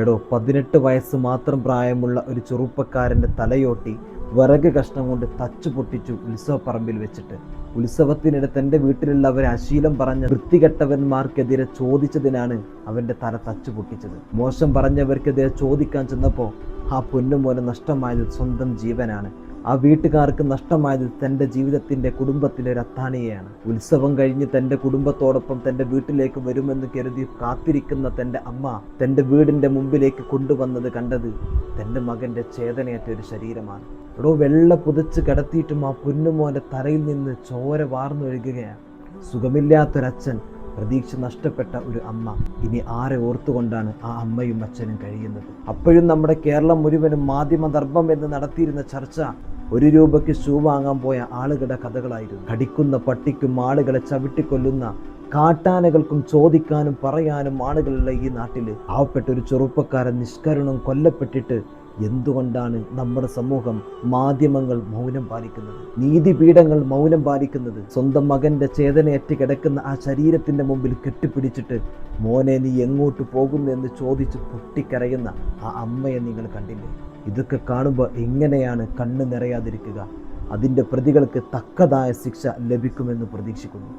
എടോ, 18 വയസ്സ് മാത്രം പ്രായമുള്ള ഒരു ചെറുപ്പക്കാരൻ്റെ തലയോട്ടി വിറക് കഷ്ണം കൊണ്ട് തച്ചു പൊട്ടിച്ചു ഉത്സവപ്പറമ്പിൽ വെച്ചിട്ട്. ഉത്സവത്തിനിടെ തൻ്റെ വീട്ടിലുള്ളവരെ അശീലം പറഞ്ഞ വൃത്തികെട്ടവന്മാർക്കെതിരെ ചോദിച്ചതിനാണ് അവൻ്റെ തല തച്ചു പൊട്ടിച്ചത്. മോശം പറഞ്ഞവർക്കെതിരെ ചോദിക്കാൻ ചെന്നപ്പോൾ ആ പൊന്നുമോനെ നഷ്ടമായത് സ്വന്തം ജീവനാണ്. ആ വീട്ടുകാർക്ക് നഷ്ടമായത് തൻ്റെ ജീവിതത്തിൻ്റെ കുടുംബത്തിലെ ഒരു അത്താണിയെയാണ്. ഉത്സവം കഴിഞ്ഞ് തൻ്റെ കുടുംബത്തോടൊപ്പം തൻ്റെ വീട്ടിലേക്ക് വരുമെന്ന് കരുതി കാത്തിരിക്കുന്ന തൻ്റെ അമ്മ തൻ്റെ വീടിൻ്റെ മുമ്പിലേക്ക് കൊണ്ടുവന്നത് കണ്ടത് തൻ്റെ മകൻ്റെ ചേതനയേറ്റ ഒരു ശരീരമാണ്. എടോ, വെള്ള പുതച്ച് കിടത്തിയിട്ടും ആ പൊന്നുമോൻ്റെ തലയിൽ നിന്ന് ചോര വാർന്നൊഴുകുകയാണ്. സുഖമില്ലാത്തൊരച്ഛൻ, പ്രതീക്ഷ നഷ്ടപ്പെട്ട ഒരു അമ്മ. ഇനി ആരെ ഓർത്തുകൊണ്ടാണ് ആ അമ്മയും അച്ഛനും കഴിയുന്നത്? അപ്പോഴും നമ്മുടെ കേരളം മുഴുവനും മാധ്യമദർഭം എന്ന് നടത്തിയിരുന്ന ചർച്ച 1 രൂപയ്ക്ക് ഷൂ വാങ്ങാൻ പോയ ആളുകളുടെ കഥകളായിരുന്നു. കടിക്കുന്ന പട്ടിക്കും ആളുകളെ ചവിട്ടിക്കൊല്ലുന്ന കാട്ടാനകൾക്കും ചോദിക്കാനും പറയാനും ആളുകളുള്ള ഈ നാട്ടിൽ പാവപ്പെട്ട ഒരു ചെറുപ്പക്കാരൻ നിഷ്കരുണം കൊല്ലപ്പെട്ടിട്ട് എന്തുകൊണ്ടാണ് നമ്മുടെ സമൂഹം, മാധ്യമങ്ങൾ മൗനം പാലിക്കുന്നത്? നീതിപീഠങ്ങൾ മൗനം പാലിക്കുന്നത്? സ്വന്തം മകൻ്റെ ചേതനയറ്റ് കിടക്കുന്ന ആ ശരീരത്തിൻ്റെ മുമ്പിൽ കെട്ടിപ്പിടിച്ചിട്ട് മോനെ നീ എങ്ങോട്ട് പോകുന്നു എന്ന് ചോദിച്ച് പൊട്ടിക്കരയുന്ന ആ അമ്മയെ നിങ്ങൾ കണ്ടില്ലേ? ഇതൊക്കെ കാണുമ്പോൾ എങ്ങനെയാണ് കണ്ണ് നിറയാതിരിക്കുക? അതിൻ്റെ പ്രതികൾക്ക് തക്കതായ ശിക്ഷ ലഭിക്കുമെന്ന് പ്രതീക്ഷിക്കുന്നു.